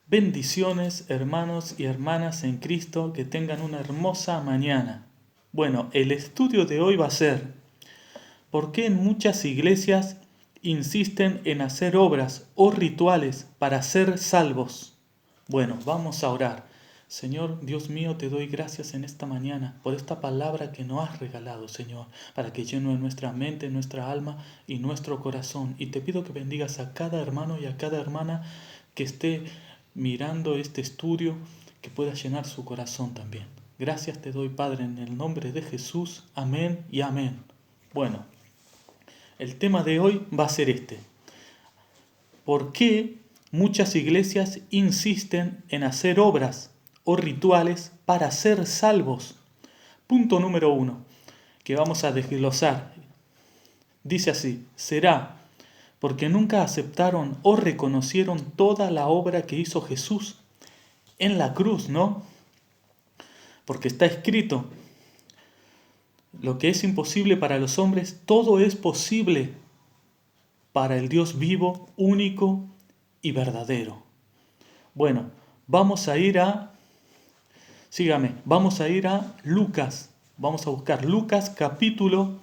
Bendiciones, hermanos y hermanas en Cristo, que tengan una hermosa mañana. Bueno, el estudio de hoy va a ser ¿por qué en muchas iglesias insisten en hacer obras o rituales para ser salvos? Bueno, vamos a orar. Señor, Dios mío, te doy gracias en esta mañana por esta palabra que nos has regalado, Señor, para que llene nuestra mente, nuestra alma y nuestro corazón. Y te pido que bendigas a cada hermano y a cada hermana que esté mirando este estudio, que pueda llenar su corazón también. Gracias te doy, Padre, en el nombre de Jesús. Amén y amén. Bueno, el tema de hoy va a ser este. ¿Por qué muchas iglesias insisten en hacer obras o rituales para ser salvos? Punto número 1, que vamos a desglosar. Dice así: será porque nunca aceptaron o reconocieron toda la obra que hizo Jesús en la cruz, ¿no? Porque está escrito, lo que es imposible para los hombres, todo es posible para el Dios vivo, único y verdadero. Bueno, vamos a ir a, sígame, vamos a ir a Lucas. Vamos a buscar Lucas capítulo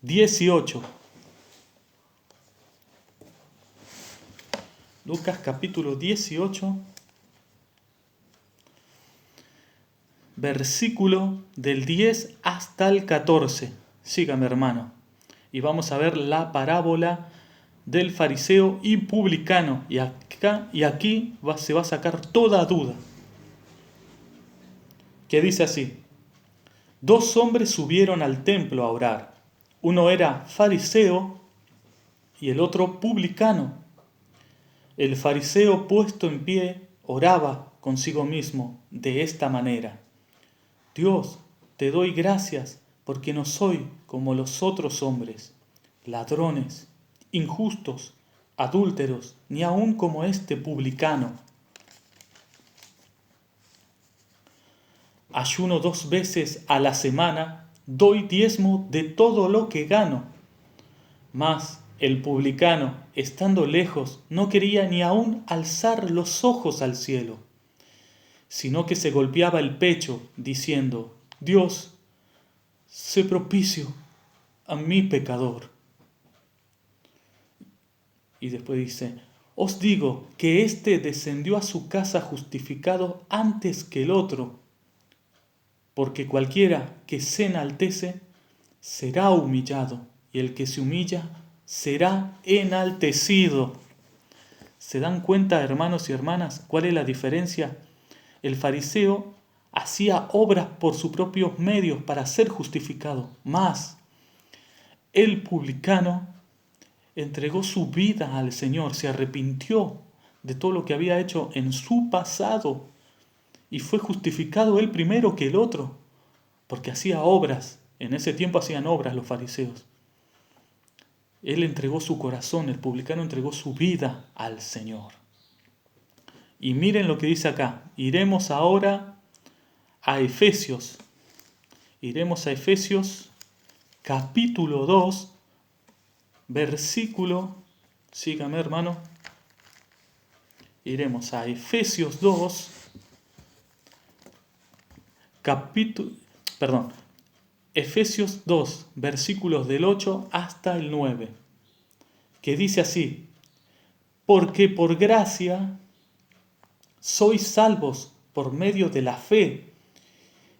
18. Lucas capítulo 18, versículo del 10 hasta el 14. Sígame, hermano. Y vamos a ver la parábola del fariseo y publicano. Y aquí se va a sacar toda duda. Que dice así: dos hombres subieron al templo a orar. Uno era fariseo y el otro publicano. El fariseo, puesto en pie, oraba consigo mismo de esta manera: Dios, te doy gracias porque no soy como los otros hombres, ladrones, injustos, adúlteros, ni aun como este publicano. Ayuno 2 veces a la semana, doy diezmo de todo lo que gano. Mas el publicano, estando lejos, no quería ni aun alzar los ojos al cielo, sino que se golpeaba el pecho, diciendo: Dios, sé propicio a mi pecador. Y después dice: os digo que éste descendió a su casa justificado antes que el otro, porque cualquiera que se enaltece será humillado, y el que se humilla será enaltecido. ¿Se dan cuenta, hermanos y hermanas, cuál es la diferencia? El fariseo hacía obras por sus propios medios para ser justificado, mas el publicano entregó su vida al Señor, se arrepintió de todo lo que había hecho en su pasado y fue justificado él primero que el otro, porque hacía obras. En ese tiempo hacían obras los fariseos. Él entregó su corazón, el publicano entregó su vida al Señor. Y miren lo que dice acá. Iremos ahora a Efesios. Iremos a Efesios capítulo 2, versículo, sígame, hermano. Iremos a Efesios 2, Efesios 2, versículos del 8 hasta el 9, que dice así: porque por gracia sois salvos por medio de la fe,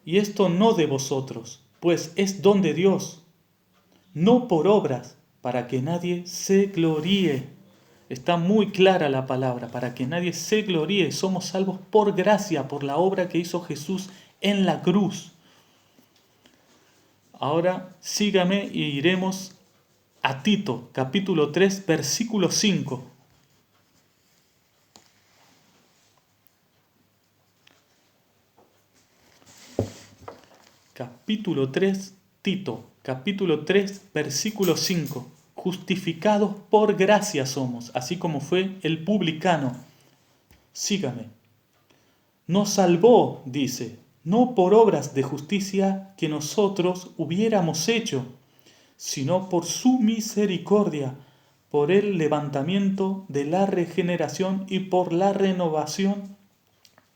y esto no de vosotros, pues es don de Dios, no por obras, para que nadie se gloríe. Está muy clara la palabra: para que nadie se gloríe. Somos salvos por gracia, por la obra que hizo Jesús en la cruz. Ahora sígame y iremos a Tito, capítulo 3, versículo 5. Capítulo 3, Tito, capítulo 3, versículo 5. Justificados por gracia somos, así como fue el publicano. Sígame. Nos salvó, dice, no por obras de justicia que nosotros hubiéramos hecho, sino por su misericordia, por el levantamiento de la regeneración y por la renovación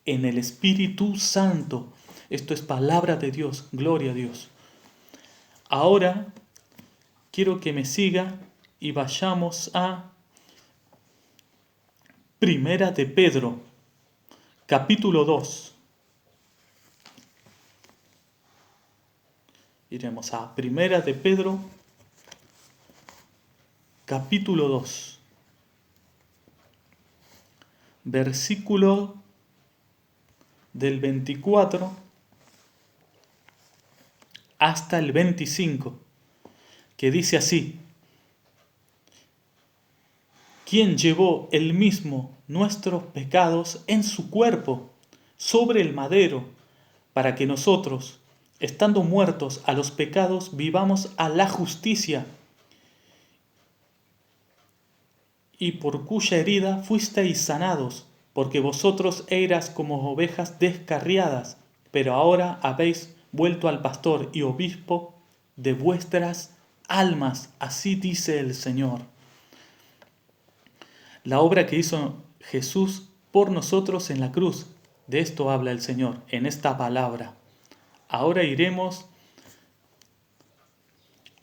en el Espíritu Santo. Esto es palabra de Dios, gloria a Dios. Ahora quiero que me siga y vayamos a Primera de Pedro, capítulo 2. Iremos a Primera de Pedro, capítulo 2, versículo del 24 hasta el 25, que dice así: quien llevó él mismo nuestros pecados en su cuerpo sobre el madero, para que nosotros, estando muertos a los pecados, vivamos a la justicia, y por cuya herida fuisteis sanados, porque vosotros eras como ovejas descarriadas, pero ahora habéis vuelto al pastor y obispo de vuestras almas, así dice el Señor. La obra que hizo Jesús por nosotros en la cruz, de esto habla el Señor en esta palabra. Ahora iremos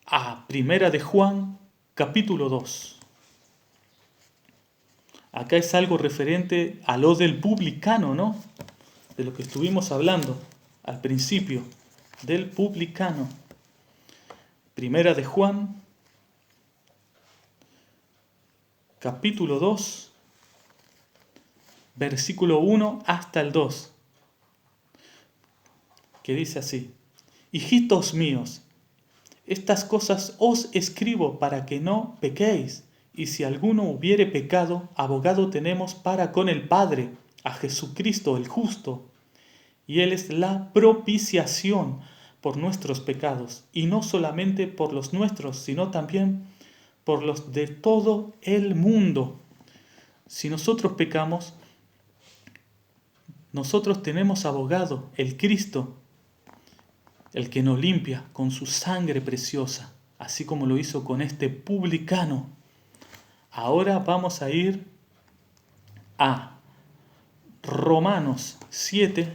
a Primera de Juan, capítulo 2. Acá es algo referente a lo del publicano, ¿no? De lo que estuvimos hablando al principio, del publicano. Primera de Juan, capítulo 2, versículo 1 hasta el 2, que dice así: hijitos míos, estas cosas os escribo para que no pequéis, y si alguno hubiere pecado, abogado tenemos para con el Padre, a Jesucristo el justo, y Él es la propiciación por nuestros pecados, y no solamente por los nuestros, sino también por los de todo el mundo. Si nosotros pecamos, nosotros tenemos abogado, el Cristo, el que nos limpia con su sangre preciosa, así como lo hizo con este publicano. Ahora vamos a ir a Romanos 7,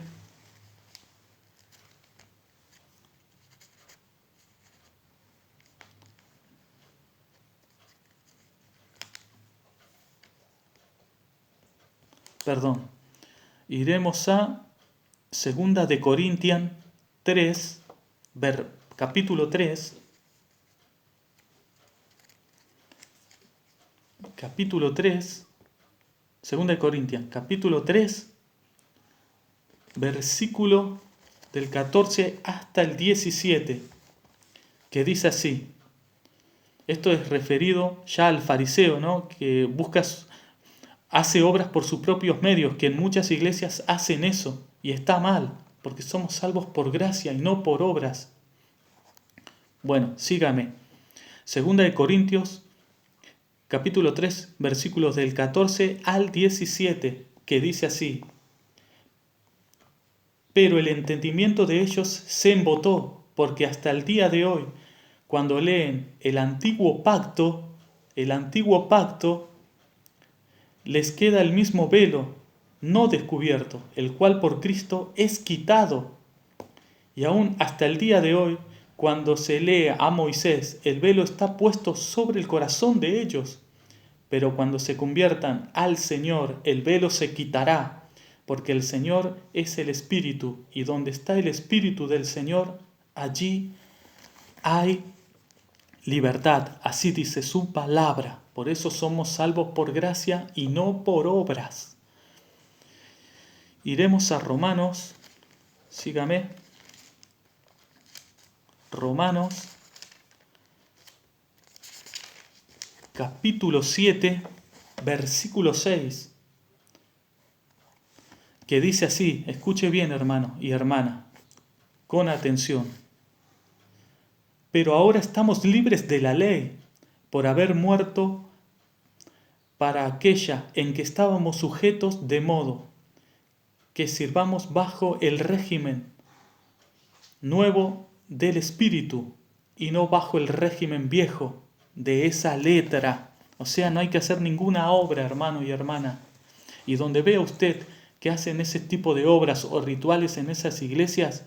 iremos a 2 de Corintios 3, capítulo 3, capítulo 3, 2 de Corintios, capítulo 3, versículo del 14 hasta el 17, que dice así. Esto es referido ya al fariseo, ¿no? Que hace obras por sus propios medios, que en muchas iglesias hacen eso, y está mal, porque somos salvos por gracia y no por obras. Bueno, sígame. 2 de Corintios, capítulo 3, versículos del 14 al 17, que dice así: pero el entendimiento de ellos se embotó, porque hasta el día de hoy, cuando leen el antiguo pacto, les queda el mismo velo no descubierto, el cual por Cristo es quitado. Y aún hasta el día de hoy, cuando se lee a Moisés, el velo está puesto sobre el corazón de ellos. Pero cuando se conviertan al Señor, el velo se quitará, porque el Señor es el Espíritu, y donde está el Espíritu del Señor, allí hay libertad. Así dice su palabra. Por eso somos salvos por gracia y no por obras. Iremos a Romanos, sígame, Romanos, capítulo 7, versículo 6, que dice así, escuche bien hermano y hermana, con atención. Pero ahora estamos libres de la ley, por haber muerto para aquella en que estábamos sujetos, de modo que sirvamos bajo el régimen nuevo del Espíritu y no bajo el régimen viejo de esa letra. O sea, no hay que hacer ninguna obra, hermano y hermana. Y donde vea usted que hacen ese tipo de obras o rituales en esas iglesias,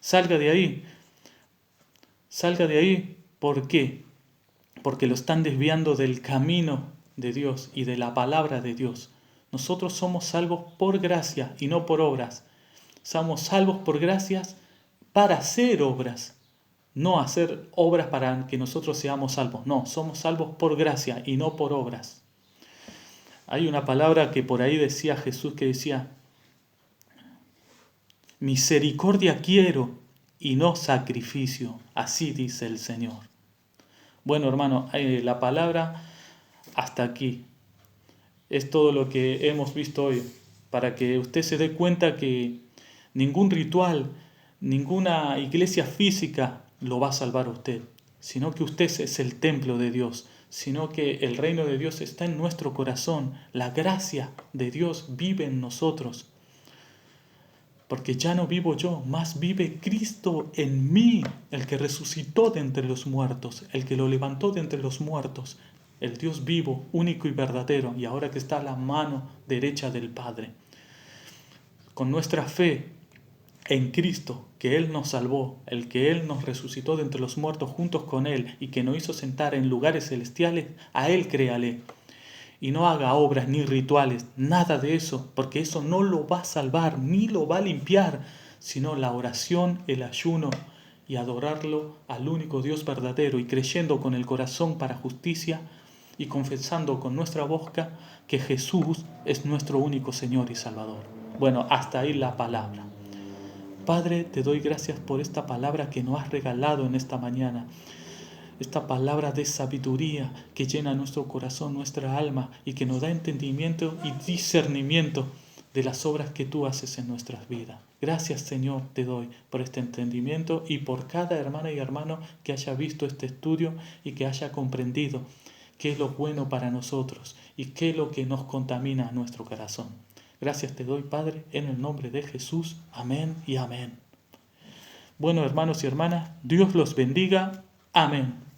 salga de ahí. Salga de ahí. ¿Por qué? Porque lo están desviando del camino de Dios y de la palabra de Dios. Nosotros somos salvos por gracia y no por obras. Somos salvos por gracias para hacer obras, no hacer obras para que nosotros seamos salvos. No, somos salvos por gracia y no por obras. Hay una palabra que por ahí decía Jesús que decía, misericordia quiero y no sacrificio, así dice el Señor. Bueno, hermano, la palabra hasta aquí es todo lo que hemos visto hoy, para que usted se dé cuenta que ningún ritual, ninguna iglesia física lo va a salvar a usted, sino que usted es el templo de Dios, sino que el reino de Dios está en nuestro corazón, la gracia de Dios vive en nosotros. Porque ya no vivo yo, más vive Cristo en mí, el que resucitó de entre los muertos, el que lo levantó de entre los muertos, el Dios vivo, único y verdadero, y ahora que está a la mano derecha del Padre. Con nuestra fe en Cristo, que Él nos salvó, el que Él nos resucitó de entre los muertos juntos con Él y que nos hizo sentar en lugares celestiales, a Él créale. Y no haga obras ni rituales, nada de eso, porque eso no lo va a salvar ni lo va a limpiar, sino la oración, el ayuno y adorarlo al único Dios verdadero y creyendo con el corazón para justicia y confesando con nuestra boca que Jesús es nuestro único Señor y Salvador. Bueno, hasta ahí la palabra. Padre, te doy gracias por esta palabra que nos has regalado en esta mañana. Esta palabra de sabiduría que llena nuestro corazón, nuestra alma y que nos da entendimiento y discernimiento de las obras que tú haces en nuestras vidas. Gracias, Señor, te doy por este entendimiento y por cada hermana y hermano que haya visto este estudio y que haya comprendido qué es lo bueno para nosotros y qué es lo que nos contamina a nuestro corazón. Gracias te doy, Padre, en el nombre de Jesús. Amén y amén. Bueno, hermanos y hermanas, Dios los bendiga. Amén.